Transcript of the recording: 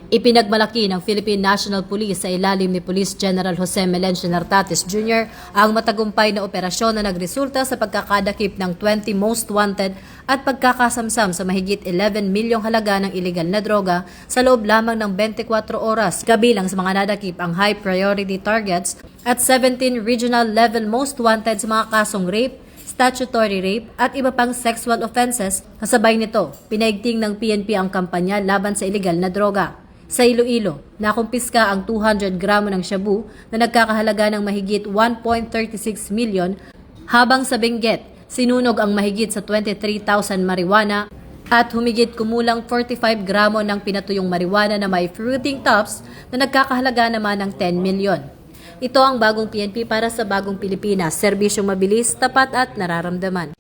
Ipinagmalaki ng Philippine National Police sa ilalim ni Police General Jose Melencio Nartates Jr. ang matagumpay na operasyon na nagresulta sa pagkakadakip ng 20 most wanted at pagkakasamsam sa mahigit 11 milyong halaga ng iligal na droga sa loob lamang ng 24 oras. Kabilang sa mga nadakip ang high priority targets at 17 regional level most wanted sa mga kasong rape, statutory rape at iba pang sexual offenses. Kasabay nito, pinaigting ng PNP ang kampanya laban sa iligal na droga. Sa Iloilo, nakumpiska ang 200 gramo ng shabu na nagkakahalaga ng mahigit 1.36 million, habang sa Benguet, sinunog ang mahigit sa 23,000 marijuana at humigit kumulang 45 gramo ng pinatuyong marijuana na may fruiting tops na nagkakahalaga naman ng 10 million. Ito ang bagong PNP para sa bagong Pilipinas, serbisyong mabilis, tapat at nararamdaman.